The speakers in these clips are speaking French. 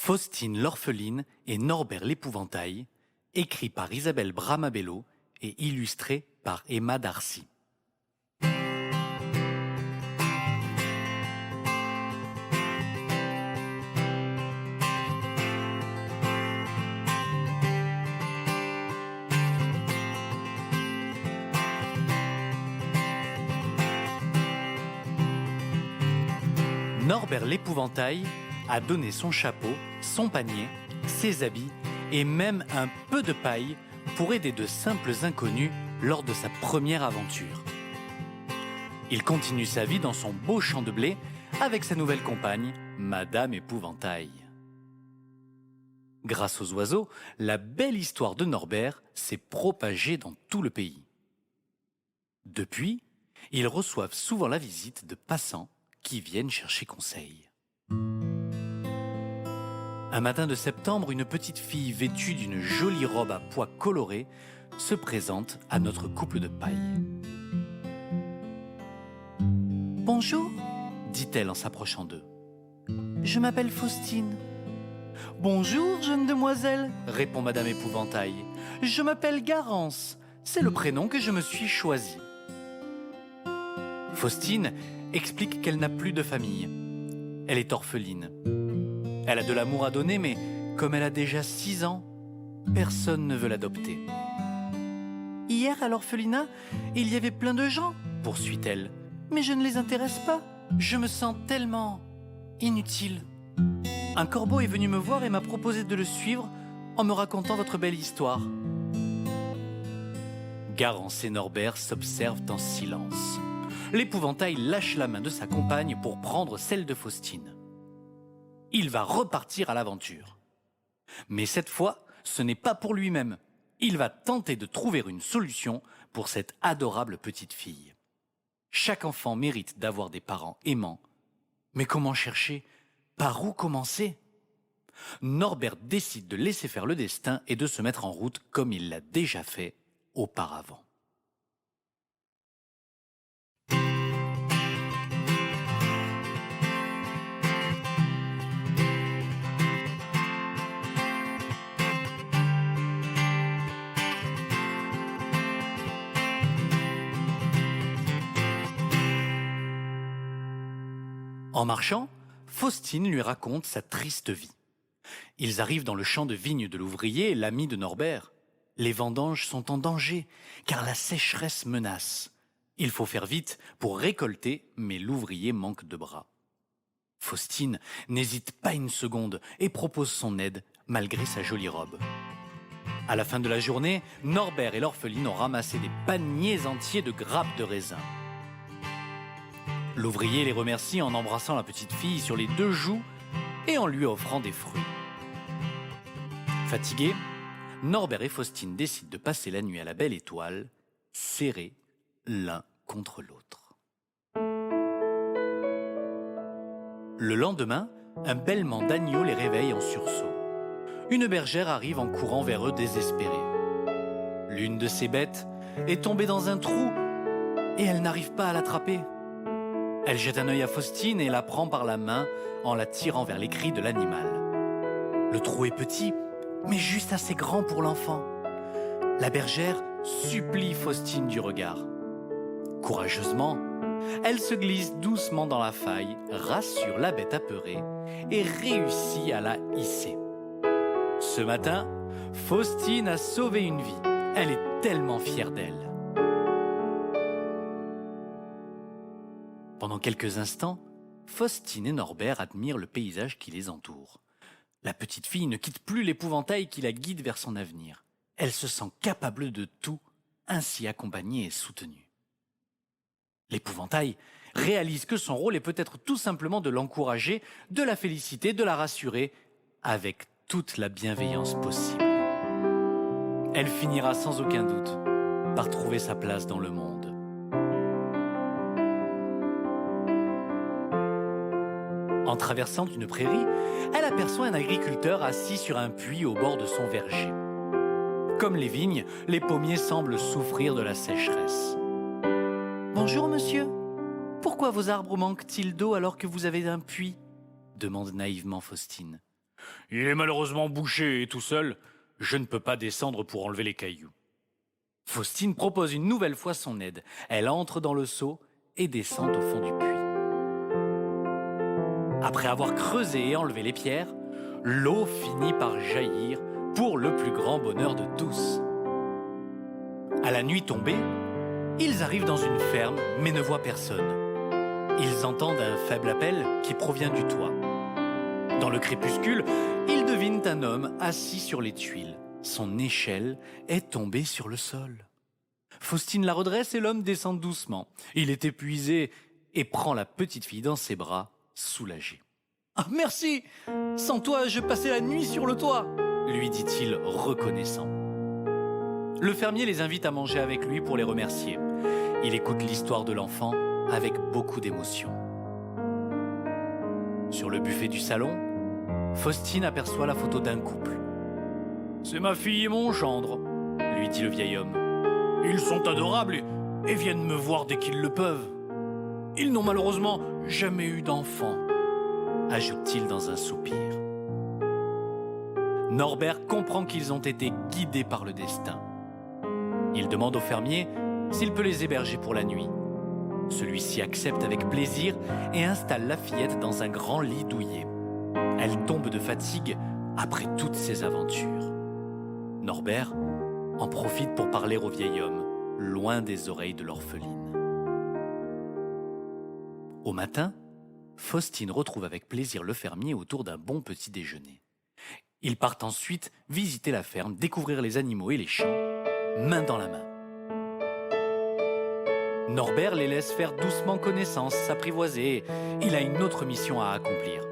Faustine l'orpheline et Norbert l'épouvantail, écrit par Isabelle Bramabello et illustré par Emma Darcy. Norbert l'épouvantail a donné son chapeau, son panier, ses habits et même un peu de paille pour aider de simples inconnus lors de sa première aventure. Il continue sa vie dans son beau champ de blé avec sa nouvelle compagne, Madame Épouvantail. Grâce aux oiseaux, la belle histoire de Norbert s'est propagée dans tout le pays. Depuis, ils reçoivent souvent la visite de passants qui viennent chercher conseil. Un matin de septembre, une petite fille vêtue d'une jolie robe à pois colorés se présente à notre couple de paille. « Bonjour, dit-elle en s'approchant d'eux. Je m'appelle Faustine. »« Bonjour, jeune demoiselle, répond Madame Épouvantail. Je m'appelle Garance, c'est le prénom que je me suis choisi. » Faustine explique qu'elle n'a plus de famille. Elle est orpheline. Elle a de l'amour à donner, mais comme elle a déjà 6 ans, personne ne veut l'adopter. « Hier, à l'orphelinat, il y avait plein de gens, poursuit-elle. Mais je ne les intéresse pas. Je me sens tellement inutile. Un corbeau est venu me voir et m'a proposé de le suivre en me racontant votre belle histoire. » Garance et Norbert s'observent en silence. L'épouvantail lâche la main de sa compagne pour prendre celle de Faustine. Il va repartir à l'aventure. Mais cette fois, ce n'est pas pour lui-même. Il va tenter de trouver une solution pour cette adorable petite fille. Chaque enfant mérite d'avoir des parents aimants. Mais comment chercher? Par où commencer? Norbert décide de laisser faire le destin et de se mettre en route comme il l'a déjà fait auparavant. En marchant, Faustine lui raconte sa triste vie. Ils arrivent dans le champ de vigne de l'ouvrier, l'ami de Norbert. Les vendanges sont en danger, car la sécheresse menace. Il faut faire vite pour récolter, mais l'ouvrier manque de bras. Faustine n'hésite pas une seconde et propose son aide, malgré sa jolie robe. À la fin de la journée, Norbert et l'orpheline ont ramassé des paniers entiers de grappes de raisin. L'ouvrier les remercie en embrassant la petite fille sur les 2 joues et en lui offrant des fruits. Fatigués, Norbert et Faustine décident de passer la nuit à la belle étoile, serrés l'un contre l'autre. Le lendemain, un bêlement d'agneau les réveille en sursaut. Une bergère arrive en courant vers eux désespérée. L'une de ces bêtes est tombée dans un trou et elle n'arrive pas à l'attraper. Elle jette un œil à Faustine et la prend par la main en la tirant vers les cris de l'animal. Le trou est petit, mais juste assez grand pour l'enfant. La bergère supplie Faustine du regard. Courageusement, elle se glisse doucement dans la faille, rassure la bête apeurée et réussit à la hisser. Ce matin, Faustine a sauvé une vie. Elle est tellement fière d'elle. Pendant quelques instants, Faustine et Norbert admirent le paysage qui les entoure. La petite fille ne quitte plus l'épouvantail qui la guide vers son avenir. Elle se sent capable de tout, ainsi accompagnée et soutenue. L'épouvantail réalise que son rôle est peut-être tout simplement de l'encourager, de la féliciter, de la rassurer, avec toute la bienveillance possible. Elle finira sans aucun doute par trouver sa place dans le monde. En traversant une prairie, elle aperçoit un agriculteur assis sur un puits au bord de son verger. Comme les vignes, les pommiers semblent souffrir de la sécheresse. « Bonjour, monsieur. Pourquoi vos arbres manquent-ils d'eau alors que vous avez un puits ?» demande naïvement Faustine. Il est malheureusement bouché et tout seul. Je ne peux pas descendre pour enlever les cailloux. Faustine propose une nouvelle fois son aide. Elle entre dans le seau et descend au fond du puits. Après avoir creusé et enlevé les pierres, l'eau finit par jaillir pour le plus grand bonheur de tous. À la nuit tombée, ils arrivent dans une ferme mais ne voient personne. Ils entendent un faible appel qui provient du toit. Dans le crépuscule, ils devinent un homme assis sur les tuiles. Son échelle est tombée sur le sol. Faustine la redresse et l'homme descend doucement. Il est épuisé et prend la petite fille dans ses bras, soulagé. « Ah, merci! Sans toi, je passais la nuit sur le toit !» lui dit-il reconnaissant. Le fermier les invite à manger avec lui pour les remercier. Il écoute l'histoire de l'enfant avec beaucoup d'émotion. Sur le buffet du salon, Faustine aperçoit la photo d'un couple. « C'est ma fille et mon gendre », lui dit le vieil homme. « Ils sont adorables et viennent me voir dès qu'ils le peuvent. Ils n'ont malheureusement jamais eu d'enfant », ajoute-t-il dans un soupir. Norbert comprend qu'ils ont été guidés par le destin. Il demande au fermier s'il peut les héberger pour la nuit. Celui-ci accepte avec plaisir et installe la fillette dans un grand lit douillet. Elle tombe de fatigue après toutes ces aventures. Norbert en profite pour parler au vieil homme, loin des oreilles de l'orpheline. Au matin, Faustine retrouve avec plaisir le fermier autour d'un bon petit déjeuner. Ils partent ensuite visiter la ferme, découvrir les animaux et les champs, main dans la main. Norbert les laisse faire doucement connaissance, s'apprivoiser. Il a une autre mission à accomplir.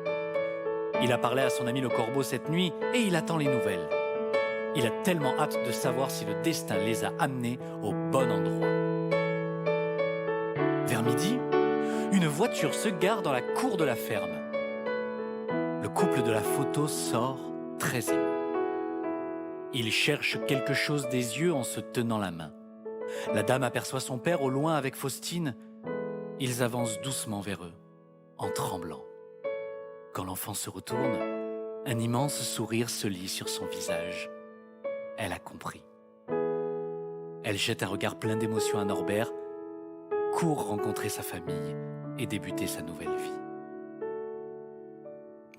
Il a parlé à son ami le corbeau cette nuit et il attend les nouvelles. Il a tellement hâte de savoir si le destin les a amenés au bon endroit. Vers midi, une voiture se gare dans la cour de la ferme. Le couple de la photo sort très ému. Il cherche quelque chose des yeux en se tenant la main. La dame aperçoit son père au loin avec Faustine. Ils avancent doucement vers eux, en tremblant. Quand l'enfant se retourne, un immense sourire se lit sur son visage. Elle a compris. Elle jette un regard plein d'émotion à Norbert, court rencontrer sa famille et débuter sa nouvelle vie.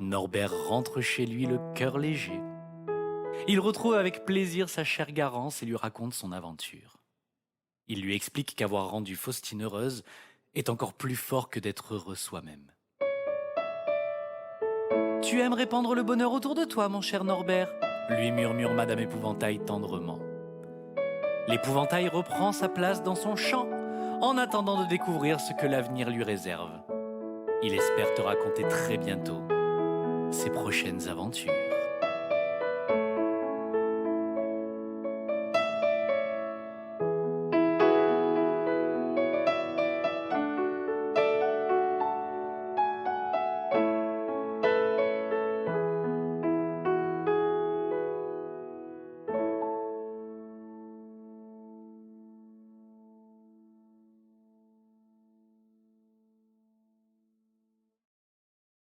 Norbert rentre chez lui le cœur léger. Il retrouve avec plaisir sa chère Garance et lui raconte son aventure. Il lui explique qu'avoir rendu Faustine heureuse est encore plus fort que d'être heureux soi-même. « Tu aimes répandre le bonheur autour de toi, mon cher Norbert ?» lui murmure Madame Épouvantail tendrement. L'épouvantail reprend sa place dans son champ en attendant de découvrir ce que l'avenir lui réserve. Il espère te raconter très bientôt ses prochaines aventures.